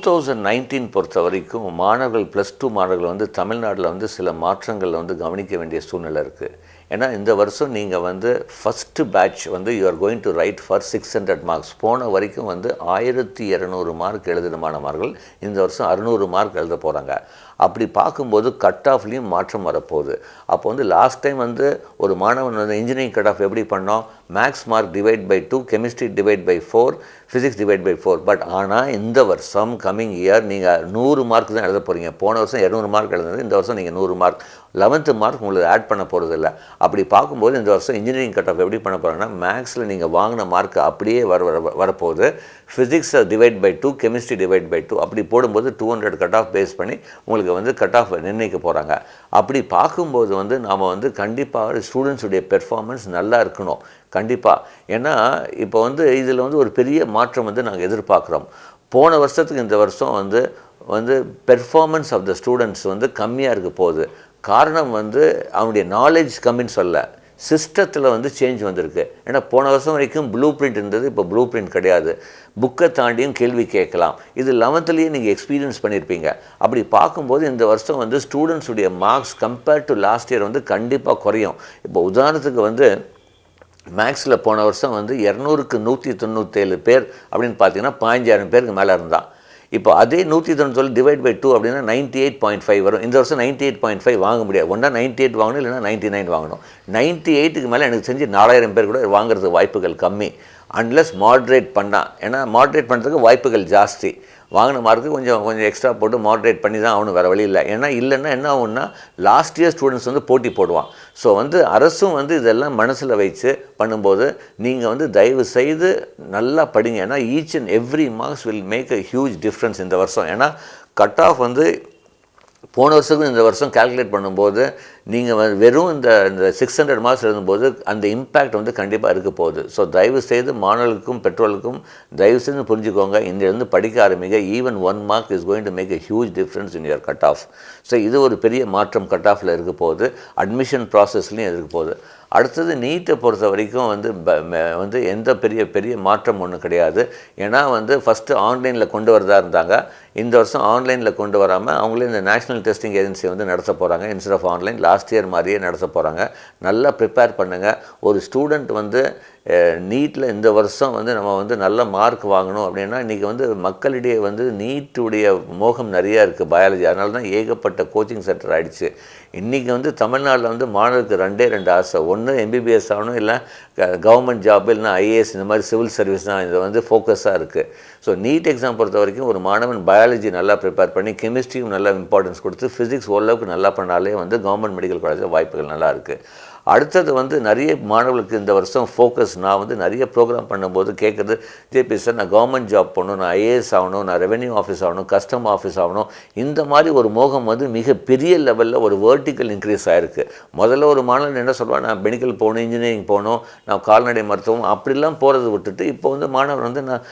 2019 பொறுத்த வரைக்கும் மாணவர்கள் +2 மாணவர்கள் வந்து தமிழ்நாட்டில் வந்து சில மாற்றங்கள் வந்து கவனிக்க வேண்டிய சூழ்நிலை இருக்குது. ஏன்னா இந்த வருஷம் நீங்கள் வந்து ஃபஸ்ட்டு பேட்ச் வந்து you are going to write for 600 marks. போன வரைக்கும் வந்து 1200 மார்க் எழுதின மாணவர்கள் இந்த வருஷம் 600 மார்க் எழுத போகிறாங்க. அப்படி பார்க்கும்போது கட் ஆஃப்லேயும் மாற்றம் வரப்போகுது. அப்போ வந்து லாஸ்ட் டைம் வந்து ஒரு மாணவன் வந்து இன்ஜினியரிங் கட் ஆஃப் எப்படி பண்ணோம், max mark divide by 2, chemistry divide by 4, physics divide by 4. But ஆனால் இந்த வருஷம் கம்மிங் இயர் நீங்கள் 100 மார்க் தான் எழுத போகிறீங்க. போன வருஷம் 200 மார்க் எழுதுனது, இந்த வருஷம் நீங்கள் 100 மார்க், 11th மார்க் உங்களுக்கு ஆட் பண்ண போகிறது இல்லை. அப்படி பார்க்கும்போது இந்த வருஷம் இன்ஜினியரிங் கட் ஆஃப் எப்படி பண்ண போகிறாங்கன்னா, மேக்ஸில் நீங்கள் வாங்கின மார்க் அப்படியே வரப்போகுது. ஃபிசிக்ஸை divide by 2, chemistry divide by 2 அப்படி போடும்போது 200 கட் ஆஃப் பேஸ் பண்ணி உங்களுக்கு வந்து கட் ஆஃப் நிர்ணயிக்க போகிறாங்க. அப்படி பார்க்கும்போது வந்து நாம் வந்து கண்டிப்பாக ஸ்டூடெண்ட்ஸுடைய பெர்ஃபார்மன்ஸ் நல்லா இருக்கணும் கண்டிப்பாக. ஏன்னா இப்போ வந்து இதில் வந்து ஒரு பெரிய மாற்றம் வந்து நாங்கள் எதிர்பார்க்குறோம். போன வருஷத்துக்கு இந்த வருஷம் வந்து பெர்ஃபார்மன்ஸ் ஆஃப் த ஸ்டூடெண்ட்ஸ் வந்து கம்மியாக இருக்க போகுது. காரணம் வந்து அவனுடைய நாலேஜ் கம்மின்னு சொல்ல, சிஸ்டத்தில் வந்து சேஞ்ச் வந்திருக்கு. ஏன்னா போன வருஷம் வரைக்கும் ப்ளூ பிரிண்ட் இருந்தது, இப்போ ப்ளூ பிரிண்ட் கிடையாது. புக்கை தாண்டியும் கேள்வி கேட்கலாம். இது 11th நீங்கள் எக்ஸ்பீரியன்ஸ் பண்ணியிருப்பீங்க. அப்படி பார்க்கும்போது இந்த வருஷம் வந்து ஸ்டூடெண்ட்ஸுடைய marks compared to last year வந்து கண்டிப்பாக குறையும். இப்போ உதாரணத்துக்கு வந்து மேக்ஸில் போன வருஷம் வந்து 200க்கு 197 பேர் அப்படின்னு பார்த்தீங்கன்னா 15,000 பேருக்கு மேலே இருந்தான். இப்போ அதே 197 டிவைட் பை 2 அப்படின்னா 98.5 வரும். இந்த வருஷம் 98.5 வாங்க முடியாது. ஒன்றா 98 வாங்கணும், இல்லைனா 99 வாங்கணும். 98க்கு மேலே எனக்கு செஞ்சு 4000 பேர் கூட வாங்குறதுக்கு வாய்ப்புகள் கம்மி. அன்லெஸ் மாட்ரேட் பண்ணால், ஏன்னா மாட்ரேட் பண்ணுறதுக்கு வாய்ப்புகள் ஜாஸ்தி. வாங்கின மார்க்கு கொஞ்சம் எக்ஸ்ட்ரா போட்டு மாட்ரேட் பண்ணி தான் ஆகணும், வேறு வழி இல்லை. ஏன்னா இல்லைன்னா என்ன ஆகும்னா லாஸ்ட் இயர் ஸ்டூடெண்ட்ஸ் வந்து போட்டி போடுவான். ஸோ வந்து அரசும் வந்து இதெல்லாம் மனசில் வச்சு பண்ணும்போது நீங்கள் வந்து தயவு செய்து நல்லா படிங்க. ஏன்னா each and every marks will make a huge difference இந்த வருஷம். ஏன்னா கட் ஆஃப் வந்து போன வருஷத்துக்கும் இந்த வருஷம் கால்குலேட் பண்ணும்போது நீங்கள் வெறும் இந்த 600 மார்க்ஸ் எழுதும்போது அந்த இம்பேக்ட் வந்து கண்டிப்பாக இருக்க போகுது. ஸோ தயவு செய்து மாணவர்களுக்கும் பெற்றோர்களுக்கும் தயவு செய்து புரிஞ்சுக்கோங்க, இந்திலிருந்து படிக்க ஆரம்பிங்க. Even 1 mark is going to make a huge difference in your cut off. So இது ஒரு பெரிய மாற்றம் கட் ஆஃபில் இருக்க போகுது. அட்மிஷன் ப்ராசஸ்லையும் இருக்க போகுது. அடுத்தது நீட்டை பொறுத்த வரைக்கும் வந்து எந்த பெரிய மாற்றம் ஒன்றும் கிடையாது. ஏன்னா வந்து ஃபஸ்ட்டு ஆன்லைனில் கொண்டு வரதா இருந்தாங்க. இந்த வருஷம் ஆன்லைனில் கொண்டு வராமல் அவங்களே இந்த நேஷ்னல் டெஸ்டிங் ஏஜென்சி வந்து நடத்த போகிறாங்க. Instead of online last year மாதிரியே நடத்த போகிறாங்க. நல்லா ப்ரிப்பேர் பண்ணுங்கள். ஒரு ஸ்டூடெண்ட் வந்து நீட்டில் இந்த வருஷம் வந்து நம்ம வந்து நல்ல மார்க் வாங்கணும் அப்படின்னா, இன்றைக்கி வந்து மக்களிடையே வந்து நீட்டுடைய மோகம் நிறையா இருக்குது, பயாலஜி. அதனால தான் ஏகப்பட்ட கோச்சிங் சென்டர் ஆகிடுச்சு. இன்றைக்கி வந்து தமிழ்நாட்டில் வந்து மாணவருக்கு 2 ஆசை. ஒன்று MBBS ஆகணும், இல்லை கவர்மெண்ட் ஜாப், இல்லைனா IAS, இந்த மாதிரி சிவில் சர்வீஸ் தான் இது வந்து ஃபோக்கஸாக இருக்குது. ஸோ நீட் எக்ஸாம் பொறுத்த வரைக்கும் ஒரு மாணவன் பயாலஜி நல்லா ப்ரிப்பேர் பண்ணி, கெமிஸ்ட்ரியும் நல்லா இம்பார்ட்டன்ஸ் கொடுத்து, ஃபிசிக்ஸ் ஓரளவுக்கு நல்லா பண்ணாலே வந்து கவர்மெண்ட் மெடிக்கல் காலேஜில் வாய்ப்புகள் நல்லா இருக்குது. அடுத்தது வந்து நிறைய மாணவர்களுக்கு இந்த வருஷம் ஃபோக்கஸ், நான் வந்து நிறைய ப்ரோக்ராம் பண்ணும்போது கேட்குறது, ஜேபி சார் நான் கவர்மெண்ட் ஜாப் பண்ணணும், நான் IAS ஆகணும், நான் ரெவென்யூ ஆஃபீஸ் ஆகணும், கஸ்டம் ஆஃபீஸ் ஆகணும். இந்த மாதிரி ஒரு மோகம் வந்து மிகப்பெரிய லெவலில் ஒரு வேர்ட்டிக்கல் இன்க்ரீஸ் ஆகிருக்கு. முதல்ல ஒரு மாணவன் என்ன சொல்லுவான், நான் மெடிக்கல் போகணும், இன்ஜினியரிங் போகணும், நான் கால்நடை மருத்துவம் அப்படிலாம் போகிறத விட்டுட்டு இப்போ வந்து மாணவர் வந்து நான்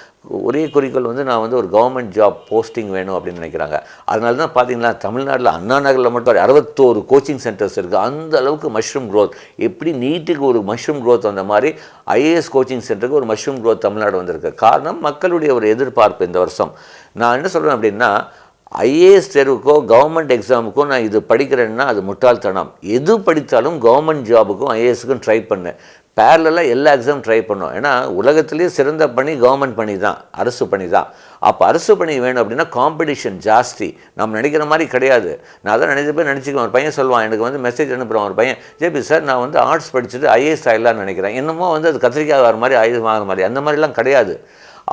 ஒரே குறிக்கோள் வந்து நான் வந்து ஒரு கவர்மெண்ட் ஜாப் போஸ்டிங் வேணும் அப்படின்னு நினைக்கிறாங்க. அதனால தான் பார்த்தீங்கன்னா தமிழ்நாட்டில் அண்ணா நகரில் மட்டும் 61 கோச்சிங் சென்டர்ஸ் இருக்குது. அந்த அளவுக்கு மஷ்ரூம் க்ரோத். எப்படி நீட்டுக்கு ஒரு மஷ்ரூம் க்ரோத் வந்த மாதிரி IAS கோச்சிங் சென்டருக்கு ஒரு மஷ்ரூம் க்ரோத் தமிழ்நாடு வந்திருக்கு. காரணம் மக்களுடைய ஒரு எதிர்பார்ப்பு இந்த வருஷம். நான் என்ன சொல்கிறேன் அப்படின்னா, IAS தேர்வுக்கோ கவர்மெண்ட் எக்ஸாமுக்கோ நான் இது படிக்கிறேன்னா அது முட்டாள்தனம். எது படித்தாலும் கவர்மெண்ட் ஜாபுக்கும் IASக்கும் ட்ரை பண்ணு. பேரலாக எல்லா எக்ஸாம் ட்ரை பண்ணோம். ஏன்னா உலகத்துலேயே சிறந்த பணி கவர்மெண்ட் பணி தான், அரசு பணி தான். அப்போ அரசு பணி வேணும் அப்படின்னா காம்படிஷன் ஜாஸ்தி. நம்ம நினைக்கிற மாதிரி கிடையாது. நான் அதான் நினச்சிக்குவேன். ஒரு பையன் சொல்லுவான், எனக்கு வந்து மெசேஜ் அனுப்புகிறான் ஒரு பையன், ஜேபி சார் நான் வந்து ஆர்ட்ஸ் படிச்சுட்டு IAS ஆகிடலான்னு நினைக்கிறேன். என்னமோ வந்து அது கத்திரிக்காய் வர மாதிரி IAS வாங்குற மாதிரி அந்த மாதிரிலாம் கிடையாது.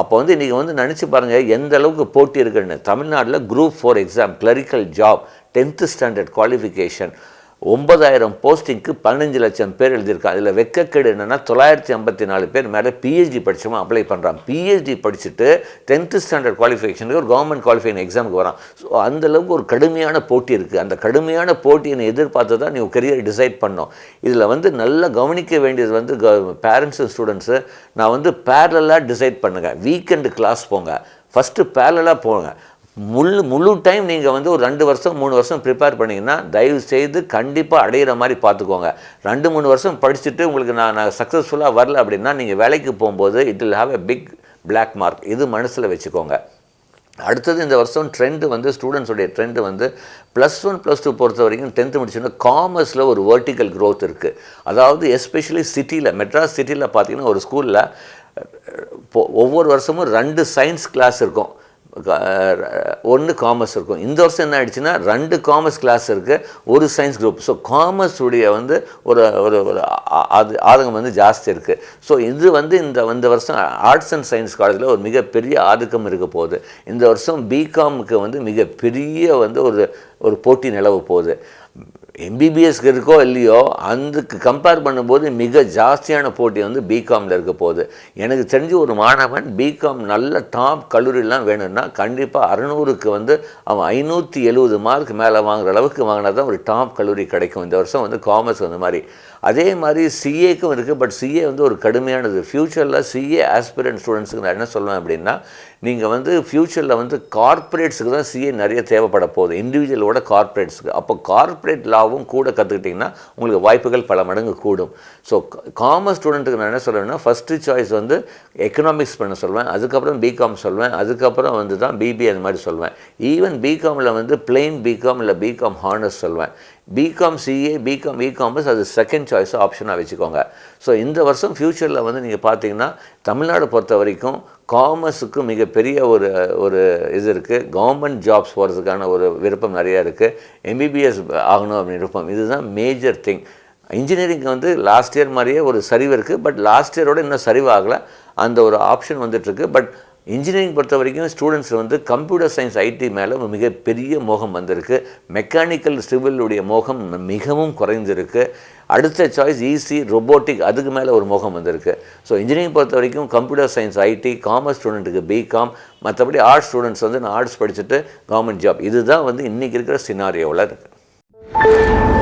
அப்போ வந்து இன்றைக்கி வந்து நினச்சி பாருங்கள் எந்த அளவுக்கு போட்டி இருக்குன்னு. தமிழ்நாட்டில் group 4 exam, clerical job, 10th standard qualification, 9000 போஸ்டிங்க்கு 15 லட்சம் பேர் எழுதியிருக்காங்க. அதில் வெக்கக்கேடு என்னென்னா 954 பேர் மேலே PhD படித்தவங்க அப்ளை பண்ணுறான். PhD படிச்சுட்டு 10th ஸ்டாண்டர்ட் குவாலிஃபிகேஷனுக்கு ஒரு கவர்மெண்ட் குவாலிஃபைங் எக்ஸாமுக்கு வரான். ஸோ அந்தளவுக்கு ஒரு கடுமையான போட்டி இருக்குது. அந்த கடுமையான போட்டியை எதிர்பார்த்து தான் நீ கரியர் டிசைட் பண்ணோம். இதில் வந்து நல்லா கவனிக்க வேண்டியது வந்து பேரண்ட்ஸு ஸ்டூடெண்ட்ஸு, நான் வந்து பேரலாக டிசைட் பண்ணுங்கள். வீக்கெண்டு கிளாஸ் போங்க, ஃபஸ்ட்டு பேரலாக போங்க. முழு டைம் நீங்கள் வந்து ஒரு 2 வருஷம் 3 வருஷம் ப்ரிப்பேர் பண்ணிங்கன்னா தயவு செய்து கண்டிப்பாக அடையிற மாதிரி பார்த்துக்கோங்க. 2-3 வருஷம் படிச்சுட்டு உங்களுக்கு நான் சக்ஸஸ்ஃபுல்லாக வரல அப்படின்னா நீங்கள் வேலைக்கு போகும்போது it will have a big black mark. இது மனசில் வச்சுக்கோங்க. அடுத்தது இந்த வருஷம் ட்ரெண்டு வந்து ஸ்டூடெண்ட்ஸுடைய ட்ரெண்டு வந்து +1 +2 பொறுத்த வரைக்கும் 10th முடிச்சோன்னா காமர்ஸில் ஒரு வெர்டிக்கல் க்ரோத் இருக்குது. அதாவது எஸ்பெஷலி சிட்டியில், மெட்ராஸ் சிட்டியில் பார்த்தீங்கன்னா ஒரு ஸ்கூலில் ஒவ்வொரு வருஷமும் 2 சயின்ஸ் கிளாஸ் இருக்கும், 1 காமர்ஸ் இருக்கும். இந்த வருஷம் என்ன ஆகிடுச்சுன்னா 2 காமர்ஸ் கிளாஸ் இருக்குது, 1 சயின்ஸ் குரூப். ஸோ காமர்ஸுடைய வந்து ஒரு ஒரு ஆதங்கம் வந்து ஜாஸ்தி இருக்குது. ஸோ இது வந்து இந்த வருஷம் ஆர்ட்ஸ் அண்ட் சயின்ஸ் காலேஜில் ஒரு மிகப்பெரிய ஆதிக்கம் இருக்க போகுது. இந்த வருஷம் பிகாமுக்கு வந்து மிகப்பெரிய வந்து ஒரு போட்டி நிலவ போகுது. எம்பிபிஎஸ்க்கு இருக்கோ இல்லையோ அதுக்கு கம்பேர் பண்ணும்போது மிக ஜாஸ்தியான போட்டி வந்து பிகாமில் இருக்க போகுது. எனக்கு தெரிஞ்சு ஒரு மாணவன் பிகாம் நல்ல டாப் கல்லூரியெலாம் வேணும்னா கண்டிப்பாக 600க்கு வந்து அவன் 570 மார்க் மேலே வாங்குற அளவுக்கு வாங்கினா தான் ஒரு டாப் கல்லூரி கிடைக்கும். இந்த வருஷம் வந்து காமர்ஸ் அந்த மாதிரி. அதே மாதிரி சிஏக்கும் இருக்குது. பட் சிஏ வந்து ஒரு கடுமையானது. ஃப்யூச்சரில் சிஏ ஆஸ்பிரண்ட் ஸ்டூடெண்ட்ஸுக்கு நான் என்ன சொல்லுவேன் அப்படின்னா, நீங்கள் வந்து ஃப்யூச்சரில் வந்து கார்ப்பரேட்ஸுக்கு தான் சிஏ நிறைய தேவைப்பட போகுது, இண்டிவிஜுவலோட கார்ப்பரேட்ஸுக்கு. அப்போ கார்ப்பரேட் லாவும் கூட கற்றுக்கிட்டிங்கன்னா உங்களுக்கு வாய்ப்புகள் பல மடங்கு கூடும். ஸோ காமர்ஸ் ஸ்டூடெண்ட்டுக்கு நான் என்ன சொல்லுவேன்னா, ஃபஸ்ட்டு சாய்ஸ் வந்து எக்கனாமிக்ஸ் பண்ண சொல்வேன், அதுக்கப்புறம் பிகாம் சொல்வேன், அதுக்கப்புறம் வந்து தான் பிபிஏ அந்த மாதிரி சொல்வேன். ஈவன் பிகாமில் வந்து பிளெயின் பிகாம் இல்லை பிகாம் ஹானர்ஸ் சொல்வேன். பிகாம் சிஏ, பிகாம் இகாமர்ஸ் அது செகண்ட் சாய்ஸ் ஆப்ஷனாக வச்சுக்கோங்க. ஸோ இந்த வருஷம் ஃப்யூச்சரில் வந்து நீங்கள் பார்த்தீங்கன்னா தமிழ்நாடு பொறுத்த வரைக்கும் காமர்ஸுக்கு மிகப்பெரிய ஒரு இது இருக்குது. கவர்மெண்ட் ஜாப்ஸ் போகிறதுக்கான ஒரு விருப்பம் நிறையா இருக்குது. எம்பிபிஎஸ் ஆகணும் அப்படின்னு விருப்பம். இதுதான் மேஜர் திங். இன்ஜினியரிங் வந்து லாஸ்ட் இயர் மாதிரியே ஒரு சரிவு இருக்குது. பட் லாஸ்ட் இயரோட இன்னும் சரிவாகலை, அந்த ஒரு ஆப்ஷன் வந்துட்டுருக்கு. பட் இன்ஜினியரிங் பொறுத்த வரைக்கும் ஸ்டூடெண்ட்ஸ் வந்து கம்ப்யூட்டர் சயின்ஸ் ஐடி மேலே மிகப்பெரிய மோகம் வந்திருக்கு. மெக்கானிக்கல் சிவிலுடைய மோகம் மிகவும் குறைந்திருக்கு. அடுத்த சாய்ஸ் இசி ரொபோட்டிக், அதுக்கு மேலே ஒரு மோகம் வந்திருக்கு. ஸோ இன்ஜினியரிங் பொறுத்த வரைக்கும் கம்ப்யூட்டர் சயின்ஸ் ஐடி, காமர்ஸ் ஸ்டூடெண்ட்டுக்கு பிகாம், மற்றபடி ஆர்ட்ஸ் ஸ்டூடெண்ட்ஸ் வந்து நான் ஆர்ட்ஸ் படிச்சுட்டு கவர்மெண்ட் ஜாப். இதுதான் வந்து இன்றைக்கி இருக்கிற சினாரியோவில் இருக்குது.